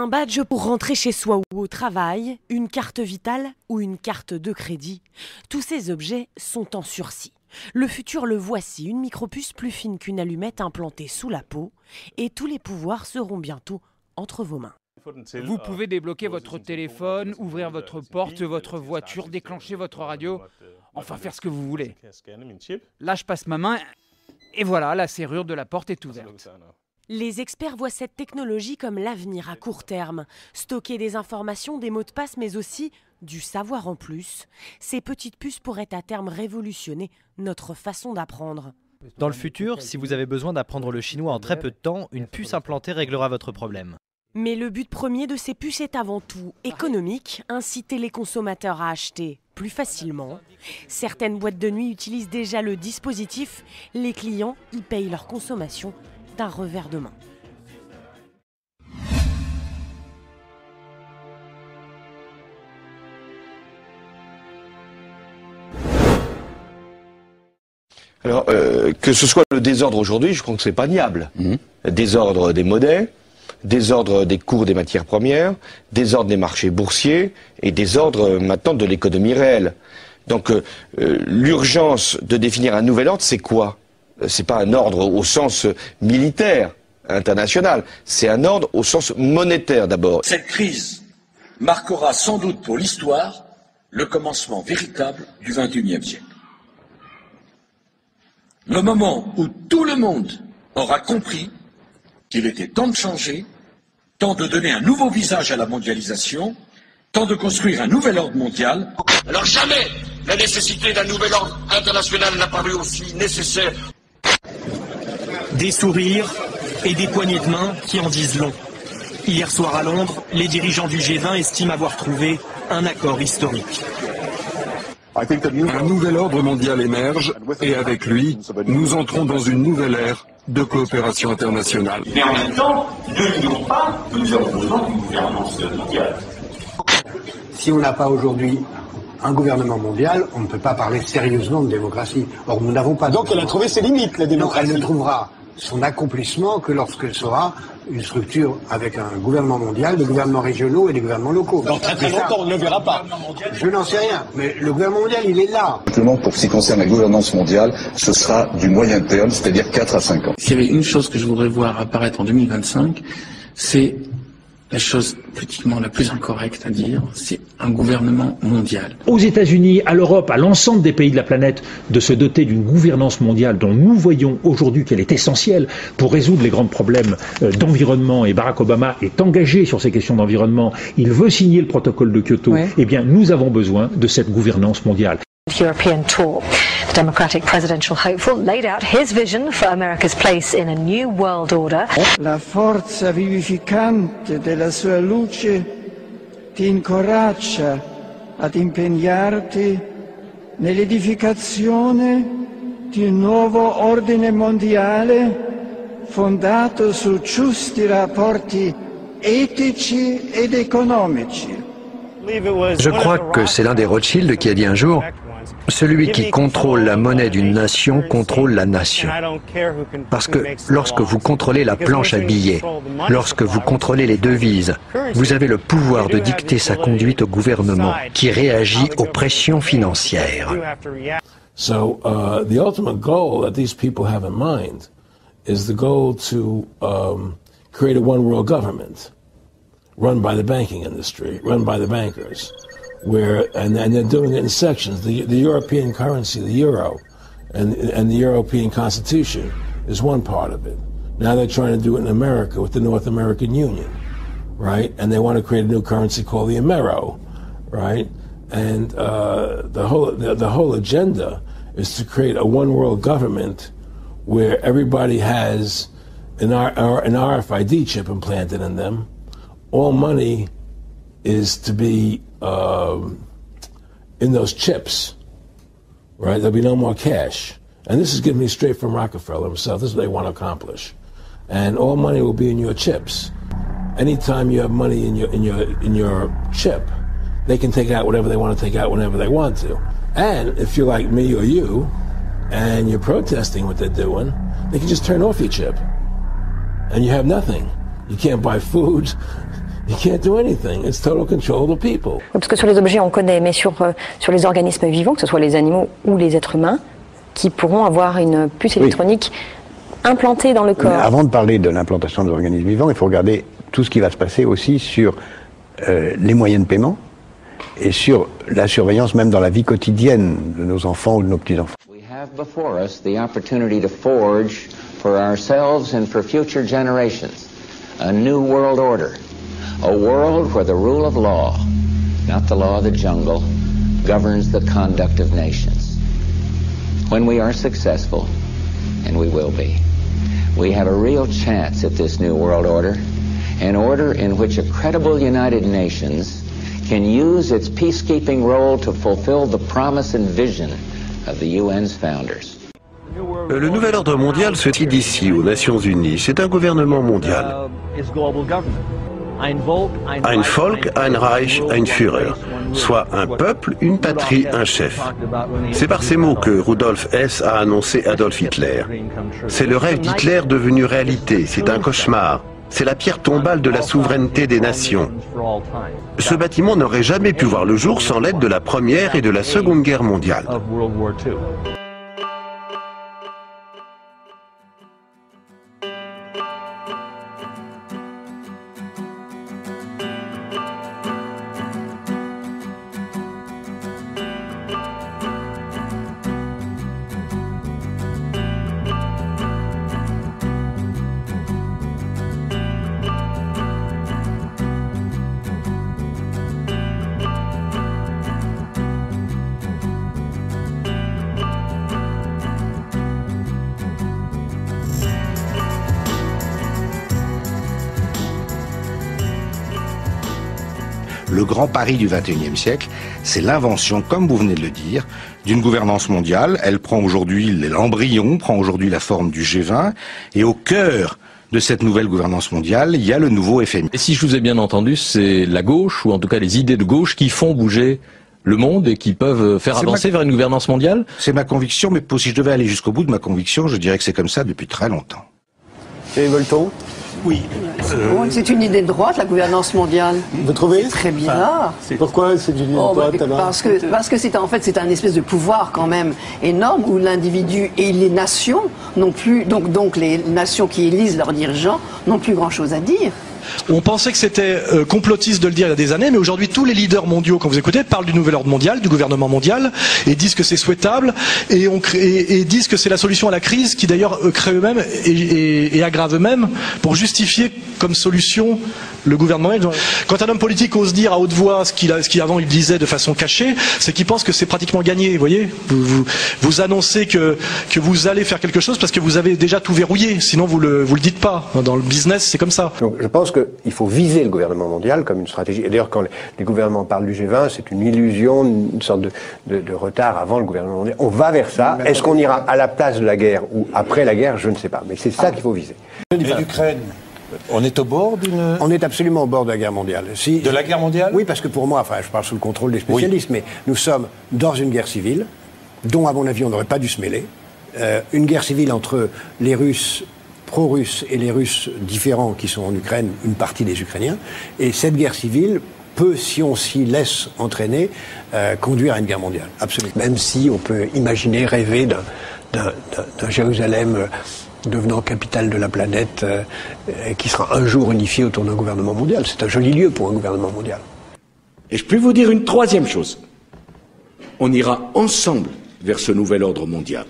Un badge pour rentrer chez soi ou au travail, une carte vitale ou une carte de crédit. Tous ces objets sont en sursis. Le futur le voici, une micropuce plus fine qu'une allumette implantée sous la peau. Et tous les pouvoirs seront bientôt entre vos mains. Vous pouvez débloquer votre téléphone, ouvrir votre porte, votre voiture, déclencher votre radio, enfin faire ce que vous voulez. Là, je passe ma main et voilà, la serrure de la porte est ouverte. Les experts voient cette technologie comme l'avenir à court terme. Stocker des informations, des mots de passe, mais aussi du savoir en plus. Ces petites puces pourraient à terme révolutionner notre façon d'apprendre. Dans le futur, si vous avez besoin d'apprendre le chinois en très peu de temps, une puce implantée réglera votre problème. Mais le but premier de ces puces est avant tout économique, inciter les consommateurs à acheter plus facilement. Certaines boîtes de nuit utilisent déjà le dispositif. Les clients y payent leur consommation d'un revers de main. Alors, que ce soit le désordre aujourd'hui, je crois que c'est pas niable. Désordre des monnaies, désordre des cours des matières premières, désordre des marchés boursiers et désordre maintenant de l'économie réelle. Donc, l'urgence de définir un nouvel ordre, c'est quoi? C'est pas un ordre au sens militaire, international, c'est un ordre au sens monétaire d'abord. Cette crise marquera sans doute pour l'histoire le commencement véritable du XXIe siècle. Le moment où tout le monde aura compris qu'il était temps de changer, temps de donner un nouveau visage à la mondialisation, temps de construire un nouvel ordre mondial. Alors jamais la nécessité d'un nouvel ordre international n'a paru aussi nécessaire. Des sourires et des poignées de main qui en disent long. Hier soir à Londres, les dirigeants du G20 estiment avoir trouvé un accord historique. Un nouvel ordre mondial émerge et avec lui, nous entrons dans une nouvelle ère de coopération internationale. Mais en même temps, ne nions pas que nous avons besoin d'une gouvernance mondiale. Si on n'a pas aujourd'hui un gouvernement mondial, on ne peut pas parler sérieusement de démocratie. Or, nous n'avons pas. Donc elle a trouvé ses limites, la démocratie. Elle ne trouvera son accomplissement que lorsqu'elle sera une structure avec un gouvernement mondial, des gouvernements régionaux et des gouvernements locaux. Dans très très longtemps, on ne le verra pas. Je n'en sais rien, mais le gouvernement mondial, il est là. Simplement, pour ce qui concerne la gouvernance mondiale, ce sera du moyen terme, c'est-à-dire 4 à 5 ans. S'il y avait une chose que je voudrais voir apparaître en 2025, c'est la chose politiquement la plus incorrecte à dire, c'est un gouvernement mondial. Aux États-Unis, à l'Europe, à l'ensemble des pays de la planète, de se doter d'une gouvernance mondiale dont nous voyons aujourd'hui qu'elle est essentielle pour résoudre les grands problèmes d'environnement. Et Barack Obama est engagé sur ces questions d'environnement. Il veut signer le protocole de Kyoto. Oui. Eh bien, nous avons besoin de cette gouvernance mondiale. European tour. The Democratic presidential hopeful laid out his vision for America's place in a new world order. La forza vivificante della sua luce ti incoraggia ad impegnarti nell'edificazione di un nuovo ordine mondiale fondato su giusti rapporti etici ed economici. Je crois que c'est l'un des Rothschild qui a dit un jour: celui qui contrôle la monnaie d'une nation contrôle la nation. Parce que lorsque vous contrôlez la planche à billets, lorsque vous contrôlez les devises, vous avez le pouvoir de dicter sa conduite au gouvernement qui réagit aux pressions financières. So the ultimate goal that these people have in mind is the goal to create a one world government run by the banking industry, run by the bankers. And they're doing it in sections. The European currency, the euro, and the European Constitution is one part of it. Now they're trying to do it in America with the North American Union, right? And they want to create a new currency called the Amero, right? And the whole agenda is to create a one world government where everybody has an RFID chip implanted in them. All money is to be in those chips, right? There'll be no more cash. And this is giving me straight from Rockefeller himself. This is what they want to accomplish. And all money will be in your chips. Anytime you have money in your chip, they can take out whatever they want to take out whenever they want to. And if you're like me or you, and you're protesting what they're doing, they can just turn off your chip. And you have nothing. You can't buy food. You can't do anything. It's total control of the people. Parce que sur les objets, on connaît, mais sur les organismes vivants, que ce soit les animaux ou les êtres humains, qui pourront avoir une puce électronique implantée dans le corps. Mais avant de parler de l'implantation des organismes vivants, il faut regarder tout ce qui va se passer aussi sur les moyens de paiement et sur la surveillance même dans la vie quotidienne de nos enfants ou de nos petits-enfants. We have before us the opportunity to forge for ourselves and for future generations a new world order, a world where the rule of law, not the law of the jungle, governs the conduct of nations. When we are successful, and we will be, we have a real chance at this new world order, an order in which a credible United Nations can use its peacekeeping role to fulfill the promise and vision of the UN's founders. Le nouvel ordre mondial se tient d'ici aux Nations Unies. C'est un gouvernement mondial. Ein Volk, ein Reich, ein Führer. Soit un peuple, une patrie, un chef. C'est par ces mots que Rudolf Hess a annoncé Adolf Hitler. C'est le rêve d'Hitler devenu réalité. C'est un cauchemar. C'est la pierre tombale de la souveraineté des nations. Ce bâtiment n'aurait jamais pu voir le jour sans l'aide de la Première et de la Seconde Guerre mondiale. Le grand pari du XXIe siècle, c'est l'invention, comme vous venez de le dire, d'une gouvernance mondiale. Elle prend aujourd'hui, l'embryon prend aujourd'hui la forme du G20, et au cœur de cette nouvelle gouvernance mondiale, il y a le nouveau FMI. Et si je vous ai bien entendu, c'est la gauche, ou en tout cas les idées de gauche, qui font bouger le monde et qui peuvent faire avancer vers une gouvernance mondiale? C'est ma conviction, mais si je devais aller jusqu'au bout de ma conviction, je dirais que c'est comme ça depuis très longtemps. Et Volton? Oui. C'est une idée de droite, la gouvernance mondiale. Vous trouvez? Très bien. Pourquoi c'est une idée de droite alors? Parce que c'est en fait c'est un espèce de pouvoir quand même énorme où l'individu et les nations n'ont plus donc les nations qui élisent leurs dirigeants n'ont plus grand chose à dire. On pensait que c'était complotiste de le dire il y a des années, mais aujourd'hui tous les leaders mondiaux, quand vous écoutez, parlent du nouvel ordre mondial, du gouvernement mondial, et disent que c'est souhaitable, et disent que c'est la solution à la crise, qui d'ailleurs crée eux-mêmes et aggrave eux-mêmes, pour justifier comme solution le gouvernement. Quand un homme politique ose dire à haute voix ce qu'il avant il disait de façon cachée, c'est qu'il pense que c'est pratiquement gagné, vous voyez. Vous annoncez que vous allez faire quelque chose parce que vous avez déjà tout verrouillé, sinon vous le dites pas. Dans le business, c'est comme ça. Donc, je pense qu'il faut viser le gouvernement mondial comme une stratégie. Et d'ailleurs, quand les gouvernements parlent du G20, c'est une illusion, une sorte de retard avant le gouvernement mondial. On va vers ça. Est-ce qu'on ira à la place de la guerre ou après la guerre? Je ne sais pas. Mais c'est ça qu'il faut viser. Et l'Ukraine, on est au bord d'une... On est absolument au bord de la guerre mondiale. De la guerre mondiale? Oui, parce que pour moi, enfin, je parle sous le contrôle des spécialistes, mais nous sommes dans une guerre civile, dont, à mon avis, on n'aurait pas dû se mêler. Une guerre civile entre les Russes pro-russes et les Russes différents qui sont en Ukraine, une partie des Ukrainiens. Et cette guerre civile peut, si on s'y laisse entraîner, conduire à une guerre mondiale. Absolument. Même si on peut imaginer, rêver d'un Jérusalem devenant capitale de la planète, qui sera un jour unifié autour d'un gouvernement mondial. C'est un joli lieu pour un gouvernement mondial. Et je peux vous dire une troisième chose. On ira ensemble vers ce nouvel ordre mondial.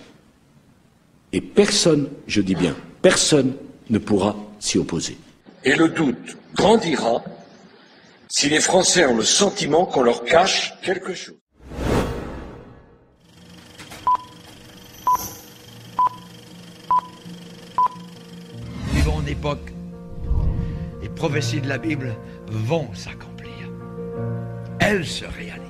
Et personne, je dis bien, personne ne pourra s'y opposer. Et le doute grandira si les Français ont le sentiment qu'on leur cache quelque chose. Vivons en époque, les prophéties de la Bible vont s'accomplir. Elles se réalisent.